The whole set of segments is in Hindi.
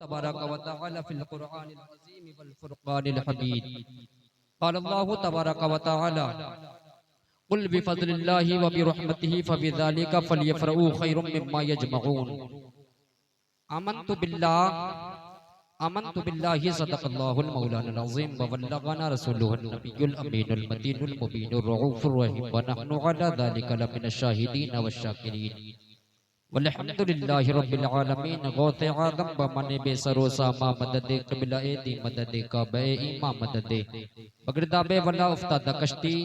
तबारक व तआला फिल कुरआनिल अज़ीम वल फुरक़ानिल हमीद। क़ाल अल्लाहु तबारक व तआला कुल बिफ़ज़लिल्लाहि व बिरहमतिहि फ़बिज़ालिका फ़लयफ़रहू खैरुम मिम्मा यजमऊन। आमन्तु बिल्लाहि सदक़ल्लाहुल मौलानाल अज़ीम व बल्लगना रसूलुहुन नबियुल अमीनुल मतीनुल मुबीनुर रऊफ़ुर रहीम व नहनु अला ज़ालिका लमिनश शाहिदीन वश्शाकिरीन वल्हम्दुलिल्लाहि रब्बिल आलमीन। गौसे आदम व मने बेसरोसा मा मदद क़िबला दी मदद काबे ईमा मदद बगरदाबे वला उफ्तादा कश्ती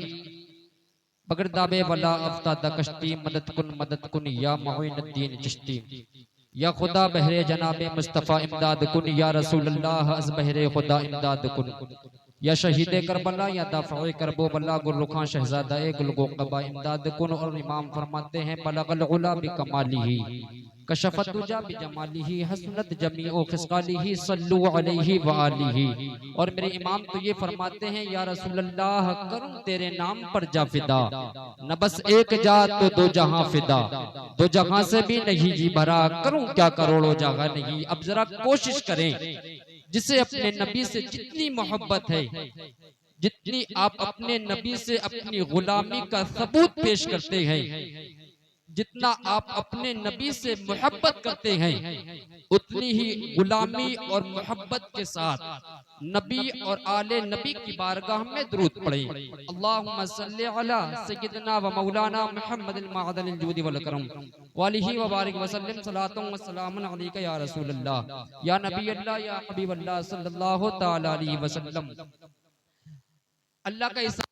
बगरदाबे वला उफ्तादा कश्ती मदद कुन या मुईनुद्दीन चिश्ती या खुदा बहरे जनाबे मुस्तफ़ा इमदाद कुन या रसूल अल्लाह अज़ बहरे खुदा इमदाद कुन या शहीद करबला या दाफ़े करबो बल्ला गुलरुखां शहजादा गुलगो कबा इमदाद कुन। और इमाम फरमाते हैं बलगल उला बिकमालिही कशफत दुजा बिजमालिही हसनत जमीउ खिसकालिही सल्लु अलैहि व आलिही। और मेरे इमाम तो ये फरमाते हैं या रसूल अल्लाह करूं तेरे नाम पर जा फिदा, न बस एक जा तो दो जहां फिदा, दो जहां से भी नहीं जी भरा करूं क्या करोड़ों जगह नहीं। अब जरा कोशिश करें जिसे अपने नबी से जितनी मोहब्बत है, जितनी आप अपने नबी से अपनी गुलामी का सबूत पेश करते हैं, जितना आप अपने नबी से मोहब्बत करते हैं, उतनी ही गुलामी और मोहब्बत के साथ नबी और आले नबी की बारगाह में दुरूद पढ़ें। अल्लाहुम्मा सल्ली अला सय्यिदना व मौलाना मुहम्मदिल मअदनिल जूदि वल करम व आलिहि व बारिक व सल्लिम सलातुन व सलामुन अलैका या रसूल अल्लाह या नबी अल्लाह या हबीब अल्लाह सल्लल्लाहु तआला अलैहि वसल्लम। अल्लाह का एहसान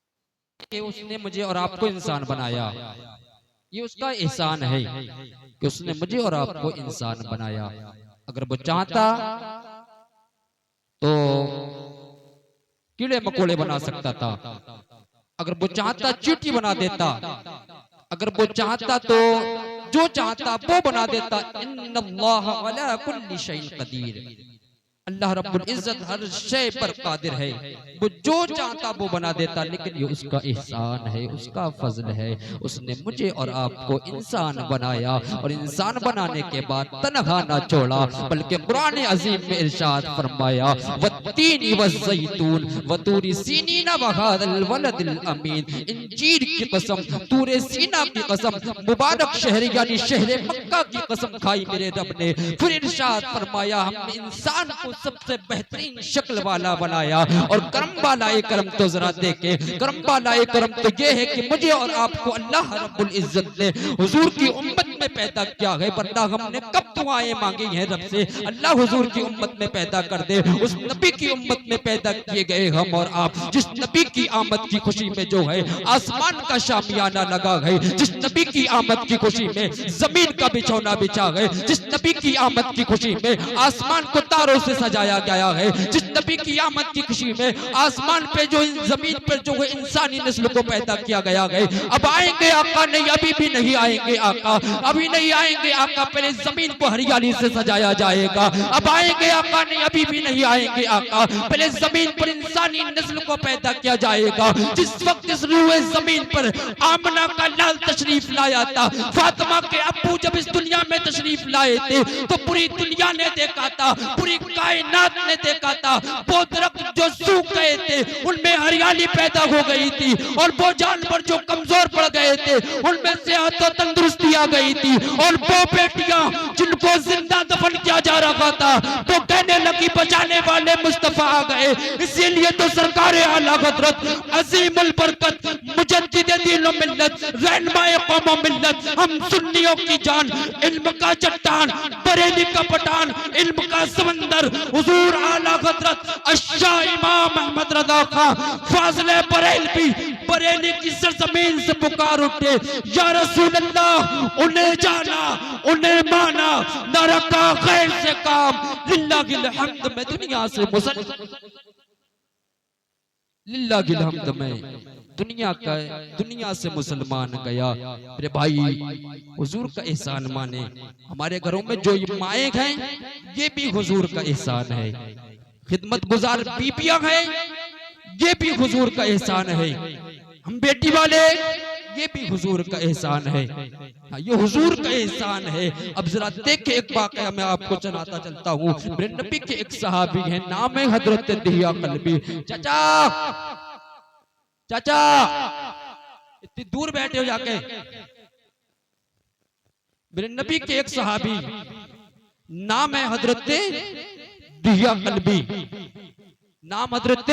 है कि उसने मुझे और आपको इंसान बनाया। ये उसका एहसान है कि उसने मुझे और आपको इंसान बनाया। अगर वो चाहता तो कीड़े मकोड़े बना सकता था, अगर वो चाहता चींटी बना देता, अगर वो चाहता तो जो चाहता वो बना देता। इन्नल्लाह अला कुल्ली शैइन कदीर। अल्लाह रब्बुल इज्जत हर शय पर कादिर है, वो जो चाहता वो बना देता। लेकिन ये उसका एहसान है, उसका फजल है, उसने मुझे और आपको इंसान बनाया और इंसान बनाने के बाद तन्हा ना छोड़ा, बल्कि कुरान अजीम में इरशाद फरमाया वत्तीनी वज़्ज़ैतून वतूरी सीनीन वहादल वलदिल अमीन। इंजीर की कसम, तूरे सीना की कसम, मुबारक शहर यानी शहर मक्का की कसम खाई मेरे रब ने। फिर इरशाद फरमाया हमने इंसान को सबसे बेहतरीन शक्ल वाला बनाया। और करम वाला ए करम तो जरा देखे, करम वाला ए करम तो ये है कि मुझे और आपको अल्लाह रब्बुल इज्जत ने हुजूर की उम्मत में पैदा किया है। वरना हमने कब दुआएं मांगी हैं रब से अल्लाह हुजूर की उम्मत में पैदा कर दे। उस नबी की उम्मत में पैदा किए गए हम और आप, जिस नबी की आमद की खुशी में जो है आसमान का शामियाना लगा है, जिस नबी की आमद की खुशी में जमीन का बिछौना बिछा है, जिस नबी की आमद की खुशी में आसमान को तारों से सजाया गया है, जिस नबी की आमद की खुशी में आसमान पे जो जमीन पर जो है इंसानी नस्ल को पैदा किया गया है। अब आएंगे आका? नहीं, अभी भी नहीं आएंगे आका, अभी नहीं आएंगे आका। पहले जमीन को हरियाली से सजाया जाएगा। अब आएंगे आका? नहीं, अभी भी नहीं आएंगे आका। पहले जमीन पर इंसानी नस्ल को पैदा किया जाएगा। जिस वक्त इस रूए जमीन पर आमना का लाल तशरीफ लाया था, फातिमा के अब्बू जब इस दुनिया में तशरीफ लाए थे तो पूरी दुनिया ने देखा था, पूरी कायनात ने देखा था। वो दरख्त जो सूख गए थे उनमें हरियाली पैदा हो गई थी, और वो जानवर जो कमजोर पड़ गए थे उनमें सेहत और तंदुरुस्ती आ गई थी। और वो बेटियां जिनको जिंदा दफन किया जा रहा था तो कहने लगी बचाने वाले मुस्तफा आ गए। इसीलिए तो सरकार आला हज़रत अज़ीमुल बरकत मुजद्दिद दीन व मिल्लत रहनुमाए कौम व मिल्लत हम सुन्नियों की जान, इल्म का चट्टान, बरेली का पठान, इल्म का समंदर हुजूर आला हज़रत अश्शा इमाम अहमद रज़ा खां फाज़िले बरेलवी बरेली की सरजमीन से पुकार उठे या रसूल अल्लाह। उन्हें जाना, उन्हें माना, न रखा खैर से काम। लिल्लाहिल हम्द में दुनिया से लिल्लाहिल हम्द में दुनिया से मुसलमान गया। मेरे भाई हुजूर का एहसान माने। हमारे घरों में जो माए हैं ये भी हुजूर का एहसान है, खिदमत गुजार बीबियां हैं ये भी हुजूर का एहसान है। हम बेटी वाले ये भी हुजूर का एहसान है। हाँ, ये हुजूर का एहसान है। अब जरा देखे एक वाकया मैं आपको सुनाता चलता हूँ। मेरे नबी के एक सहाबी हैं, नाम है हजरत दिहिया कल्बी। चाचा, चाचा, इतनी दूर बैठे हो जाके। मेरे नबी के एक सहाबी, नाम है हजरत दिहिया कल्बी, नाम हजरत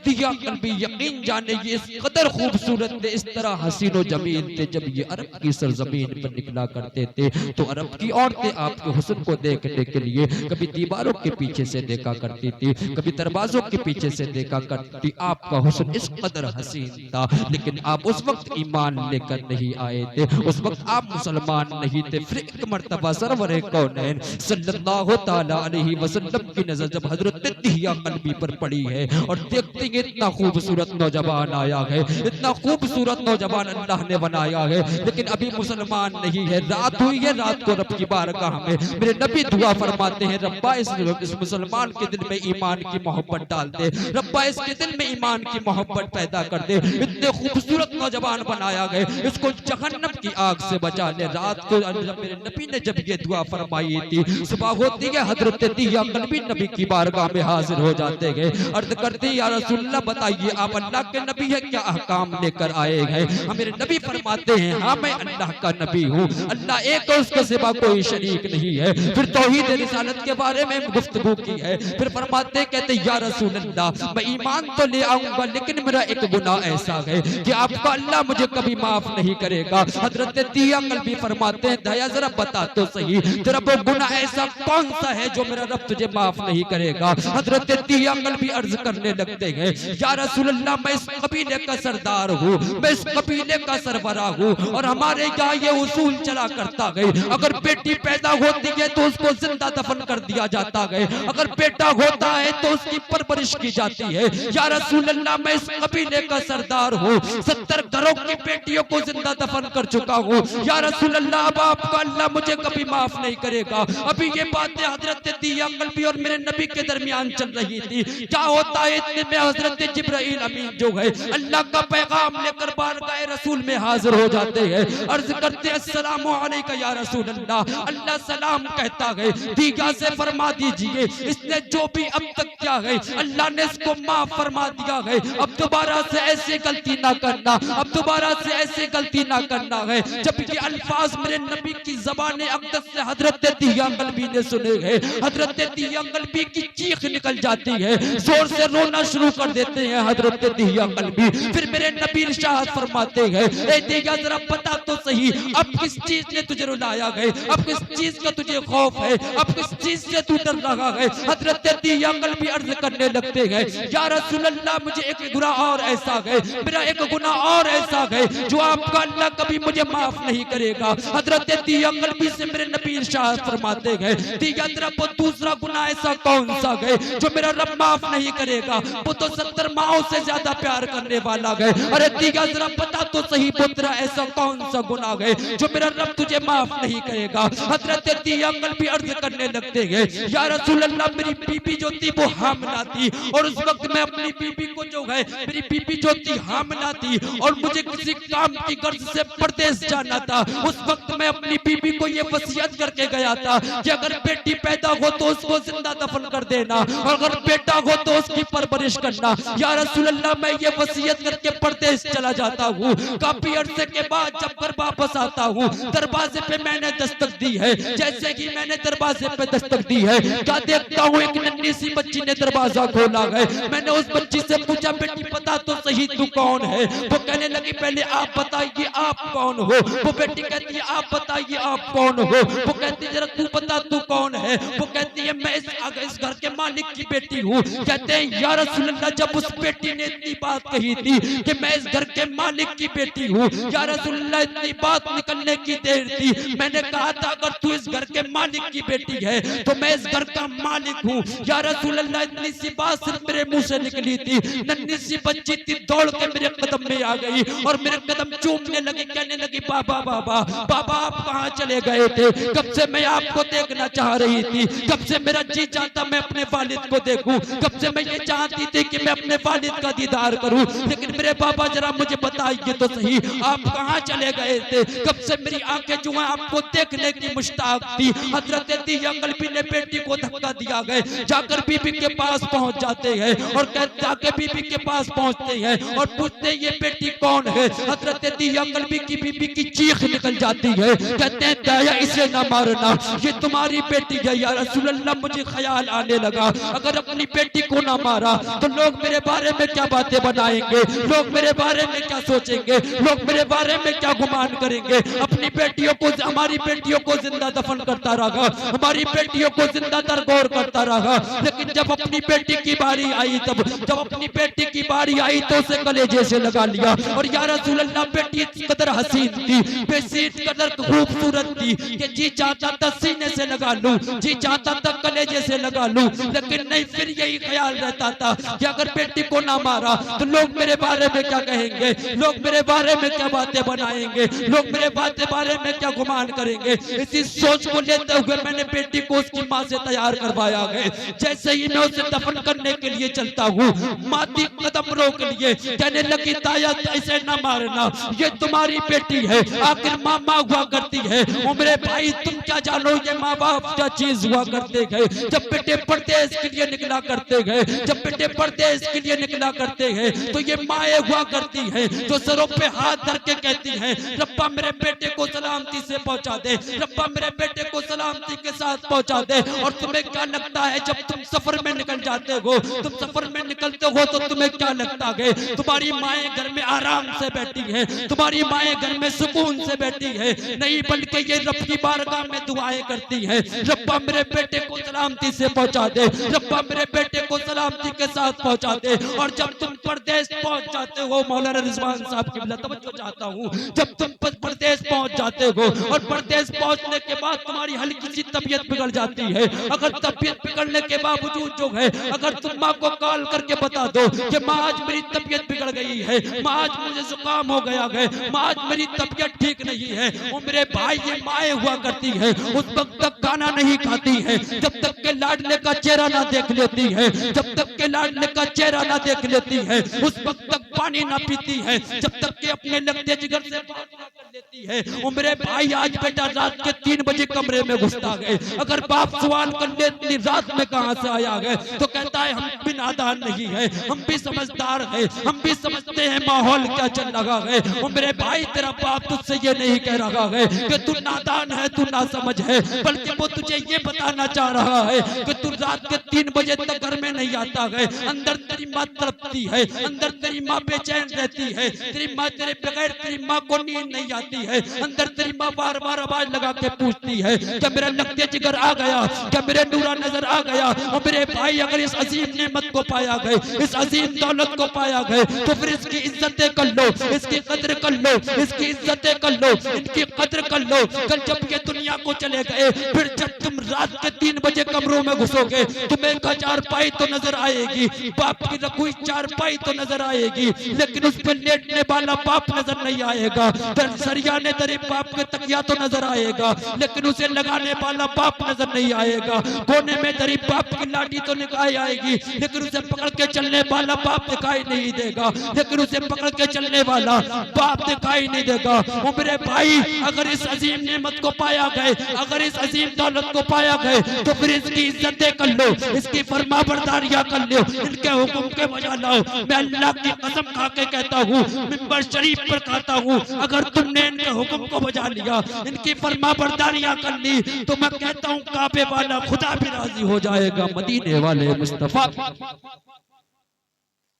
दिहिया कल्बी। यकीन जाने ये इस कदर खूबसूरत थे, इस तरह हसीन व जमील थे। जब ये अरब की सरजमीन पर निकला करते थे तो अरब की औरतें आपके हुस्न को देखने के लिए कभी दीवारों के पीछे से देखा करती थी, कभी दरवाजों के पीछे से देखा करती। आपका हुस्न इस कदर हसीन था, लेकिन आप उस वक्त ईमान लेकर नहीं आए थे, उस वक्त आप मुसलमान नहीं थे। फिर एक मर्तबा सरवरे कौनैन सल्लल्लाहु ताला अलैहि वसल्लम की नजर जब हजरत दिहिया कल्बी पर पड़ी है और देखते हैं इतना खूबसूरत नौजवान आया है, इतना खूबसूरत नौजवान अल्लाह ने बनाया है, लेकिन अभी मुसलमान नहीं है। रात हुई है, रात को रब की बारगाह में मेरे नबी दुआ फरमाते हैं, रब्बा इस मुसलमान के दिल में ईमान की मोहब्बत डाल दे, रब्बा इसके दिल में ईमान की मोहब्बत पैदा कर दे। इतने खूबसूरत नौजवान बनाया गया, इसको जहन्नम की आग से बचा ले। रात को मेरे नबी ने जब ये दुआ फरमाई थी, सुबह होती है हजरत दिहिया कल्बी नबी की बारगाह में हाजिर हो जाते गए। अर्ज करते या रसूलल्लाह बताइए आप अल्लाह के नबी है, क्या अहकाम लेकर आए हैं? मेरे नबी फरमाते हैं हाँ मैं अल्लाह का नबी हूँ, अल्लाह एक है, उसके सिवा कोई शरीक नहीं है। फिर तौहीद रिसालत के बारे में गुफ्तगू की है। फिर फरमाते कहते या रसूलल्लाह मैं ईमान तो ले आऊंगा, लेकिन मेरा एक गुनाह ऐसा है कि आपका अल्लाह मुझे कभी माफ नहीं करेगा। हजरत दिहिया कल्बी फरमाते हैं दया जरा बता तो सही तेरा वो गुनाह ऐसा कौन सा है जो मेरा रब तुझे माफ नहीं करेगा? हजरत दिहिया कल्बी अर्ज करने लगते हैं या रसूलल्लाह मैं इस कबीले का सरदार हूँ, मैं इस कबीले का सरबरा हूँ, और हमारे यहाँ ये उसूल चला करता है अगर बेटी पैदा होती है तो उसको जिंदा दफन कर दिया जाता है, अगर बेटा होता है तो उसकी परवरिश की जाती है। या रसूलल्लाह मैं इस कबीले का सरदार हूँ, 70 घरों की बेटियों को जिंदा दफन कर चुका हूँ। या रसूलल्लाह अब आपका अल्लाह मुझे कभी माफ नहीं करेगा। अभी ये बातें हजरत दिहिया कल्बी और मेरे नबी के दरमियान चल रही थी। क्या होता है इतने में हजरत जिब्राइल अमीन जो है अल्लाह का पैगाम लेकर बारगाह रसूल में हाजिर हो जाते हैं। अर्ज करते अस्सलामु अलैका या रसूल अल्लाह, अल्लाह सलाम कहता है दिहिया से फरमा दीजिए इसने जो भी अब तक किया है अल्लाह ने इसको माफ फरमा दिया है, अब दोबारा से ऐसी गलती ना करना, अब दोबारा से ऐसी गलती ना करना है। जब ये अल्फाज मेरे नबी की ज़बान अक़दस से हजरत दिहिया कल्बी ने सुने हैं, हजरत दिहिया कल्बी की चीख निकल जाती है, जोर से रोना शुरू कर देते हैं हजरत दिहिया कल्बी। फिर मेरे नबी इरशाद फरमाते हैं ए दिहिया जरा बता तो सही अब किस चीज ने तुझे रुलाया है, अब किस चीज का तुझे खौफ है, अब किस चीज से तू डर रहा है? हजरत दिहिया कल्बी अर्ज करने लगते हैं या रसूलल्लाह मुझे एक गुनाह और ऐसा है, मेरा एक गुनाह और ऐसा है जो आपका अल्लाह कभी मुझे माफ नहीं करेगा। हजरत दिहिया कल्बी से मेरे नबी इरशाद फरमाते हैं दिहिया तेरा वो दूसरा गुनाह ऐसा कौन सा है जो मेरा रब माफ नहीं करेगा? वो तो 70 माओं से ज्यादा प्यार करने वाला है। अरे दिहिया जरा बता तो सही वो तेरा ऐसा कौन सा गुनाह है जो मेरा रब तुझे माफ नहीं करेगा? हजरत दिहिया कल्बी अर्ज करने लगते हैं या रसूलल्लाह मेरी बीबी जो थी वो हामिला थी, और उस वक्त मैं अपनी बीबी को जो है मेरी बीबी जो थी हामिला थी और मुझे किसी काम की गर्ज से परदेश जाना था। उस वक्त मैं अपनी बीबी को ये वसीयत करके गया था कि अगर बेटी पैदा हो तो उसको जिंदा दफन कर देना, और अगर बेटा हो तो उसकी परवरिश करना। या रसूलल्लाह मैं ये वसीयत करके परदेश चला जाता हूँ। काफी अरसे के बाद जब घर वापस आता हूँ दरवाजे पे मैंने दस्तक दी है, जैसे कि मैंने दरवाजे पे दस्तक दी है क्या देखता हूँ एक नन्ही सी बच्ची ने दरवाजा खोला है। मैंने उस बच्ची से पूछा बेटी पता तो सही तू कौन है? वो कहने लगी पहले आप बताइए आप कौन हो? वो बेटी कहती है आप बताइए आप कौन हो? वो कहती है जरा तू बता तू कौन है? वो कहती है मैं इस घर के मालिक की बेटी हूँ। कहते हैं या रसूलल्लाह जब उस बेटी ने इतनी बात कही थी कि मैं इस घर के मालिक की बेटी हूँ, या रसूलल्लाह इतनी बात निकलने की देर थी मैंने कहा था अगर तू इस घर के मालिक की बेटी है तो मैं इस घर का मालिक हूँ। या रसूलल्लाह इतनी सी बात सिर्फ मेरे मुंह से निकली थी, नन्ही सी बच्ची थी दौड़ के मेरे कदम में आ गई और मेरे कदम चूमने लगी, कहने लगी बाबा बाबा बाबा आप कहाँ चले गए थे? कब से मैं आपको देखना चाह रही थी, कब से मेरा जी चाहता मैं अपने वालिद को देखूं, कब से मैं ये चाहती थी कि मैं अपने वालिद का दीदार करूं। लेकिन मेरे बाबा जरा मुझे बताइए तो सही, आप कहाँ चले गए थे? कब से मेरी आंखें जो है आपको देखने की मुश्ताक थी। हजरत दिया कल्बी ने बेटी को धक्का दिया गए, जाकर बीबी के पास पहुंच जाते हैं और जाके बीबी के पास पहुंचते हैं और पूछते हैं ये बेटी कौन है। हजरत दिया कल्बी की बीबी की चीख निकल जाती है, कहते हैं दया इसे ना मारना, ये तुम्हारी बेटी है। या रसूल अल्लाह, मुझे ख्याल आने लगा अगर अपनी बेटी को ना मारा तो लोग मेरे बारे में क्या बातें बनाएंगे, लोग मेरे बारे में क्या सोचेंगे, लोग मेरे बारे में क्या गुमान करेंगे। अपनी बेटियों को, हमारी बेटियों को जिंदा दफन करता रहा, हमारी बेटियों को जिंदा दरगोर करता रहा। लेकिन जब अपनी बेटी की बारी आई, तब जब अपनी बेटी की बारी आई तो उसे कलेजे से लगा लिया। और या रसूल अल्लाह, बेटी इस कदर हसीन थी, बेसीत कदर खूबसूरत थी कि जी चाहता था सीने से लगा लूं, जी चाहता था कलेजे से लगा लूं। लेकिन नहीं, फिर यही ख्याल रहता था कि अगर बेटी को ना मारा तो लोग मेरे बारे में क्या कहेंगे, लोग मेरे बारे में क्या बातें बनाएंगे, लोग मेरे बारे में क्या गुमान करेंगे। इसी सोच को लेते हुए मैंने बेटी को उसकी माँ से तैयार करवाया है। जैसे ही मैं उसे दफन करने के लिए चलता हूँ, माती कदम रोक लिए, कहने लगी ताया ऐसे ना मारना, ये तुम्हारी बेटी है, आखिर माँ माँ हुआ करती है। ओ मेरे भाई, तुम क्या जानो ये माँ बाप क्या चीज हुआ करते गए। जब बेटे परदेश के लिए निकला करते गए, जब बेटे परदेश के लिए निकला करते हैं तो ये माएँ हुआ करती हैं जो सरों पे हाथ धर के कहती हैं, रब्बा मेरे बेटे को सलामती से पहुंचा दे, रब्बा मेरे बेटे को सलामती के साथ पहुंचा दे। और तुम्हें क्या लगता है जब तुम सफर में निकल जाते हो, तुम सफर में निकलते हो तो तुम्हें क्या लगता है तुम्हारी माएँ घर में आराम से बैठी है, तुम्हारी माएँ घर में सुकून से बैठी है? नहीं, बल्कि ये रब की बारगाह में दुआएं करती है, रब्बा मेरे बेटे को सलामती से पहुंचा दे, रब्बा मेरे बेटे को सलामती के साथ पहुंचा दे। और जब तुम परदेश पहुंच जाते हो, मौलाना रिजवान साहब की तवज्जो चाहता हूं, जब तुम परदेश पहुंच जाते हो और परदेश पहुंचने के बाद तुम्हारी हल्की सी तबीयत बिगड़ जाती है, अगर तबीयत बिगड़ने के बावजूद जो है अगर तुम माँ को कॉल करके बता दो कि माँ आज मेरी तबीयत बिगड़ गई है, माँ आज मुझे जुकाम हो गया है, माँ आज मेरी तबीयत ठीक नहीं है, वो मेरे भाई ये माएँ हुआ करती है उस वक्त तक खाना नहीं खाती है जब तक के लाडले का चेहरा ना देख लेती है, जब तक के लाडले का चेहरा ना देख लेती है, उस वक्त तक पानी ना पीती है, जब तक के अपने लगते जिगर से बात ना कर लेती है। वो मेरे भाई आज बेटा रात के 3 बजे कमरे में घुसता गए, अगर बाप सवाल कर ले रात में कहां से आया गए तो कहता है हम भी नादान नहीं है, हम भी समझदार है, हम भी समझते हैं माहौल क्या चल रहा है। वो मेरे भाई तेरा बाप तुझसे ये नहीं कह रहा है कि तू नादान है, तू ना समझ है, बल्कि वो तुझे ये बताना चाह रहा है कि तू रात के 3 बजे तक घर में नहीं आता है, अंदर तेरी माँ तड़पती है, अंदर तेरी माँ बेचैन रहती है, तेरी माँ तेरे बगैर तेरी माँ को नींद नहीं आती है, अंदर तेरी माँ बार बार आवाज लगा के पूछती है क्या मेरा लगते जिगर आ गया, क्या मेरे नूरा नजर आ गया। और मेरे भाई अगर इस अजीम नेमत को पाया गए, इस अजीम दौलत को पाया गए तो फिर इसकी इज्जतें कर लो, इसकी कद्र कर लो, इसकी इज्जतें कर लो, इनकी कद्र कर लो। कल जब ये दुनिया को चले गए, फिर जब तुम रात के 3 बजे कमरों में घुसोगे, तुम्हें एक चारपाई तो नजर आएगी, बाप की रखुई चारपाई तो नजर आएगी, लेकिन उस पर लेटने वाला बाप नजर नहीं आएगा। सरियाने दरे बाप के तकिया तो नजर आएगा, लेकिन उसे लगाने वाला बाप नजर नहीं आएगा। कोने में दरी बाप की लाठी तो निकाय आएगी, लेकिन उसे पकड़ के चलने वाला बाप दिखाई नहीं देगा, लेकिन उसे पकड़ के चलने वाला बाप दिखाई नहीं देगा। वो मेरे भाई अगर इस अजीम नेमत को पाया गए, अगर इस अजीम दौलत को पाया गए तो फिर इसकी इज्जतें कर लो, इसकी फरमाबरदारियां कर लो, इनके हुक्म के बजा लाओ। मैं अल्लाह की कसम खा के कहता हूँ, मिंबर शरीफ पर कहता हूँ, अगर तुमने इनके हुक्म को बजा लिया, इनकी फरमाबरदारियां कर ली तो मैं कहता हूँ काबे वाला खुदा भी राजी हो जाएगा, मदीने वाले मुस्तफा।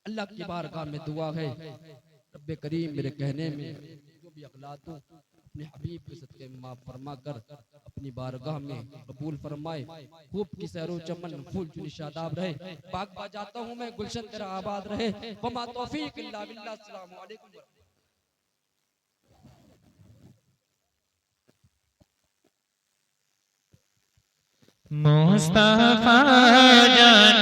अल्लाह की बारगाह में दुआ है, रब्बे करीम मेरे कहने में जो भी अखलात हूँ अपने हबीब के सदके में माफ फरमा कर अपनी बारगाह में कबूल फरमाए। खूब की सैरो चमन फूल चुनी शादाब रहे, बाग बा जाता हूँ मैं, गुलशन तेरा आबाद रहे। वमा तौफीक इल्ला बिल्लाह। अस्सलामु अलैकुम। मुस्तफा जान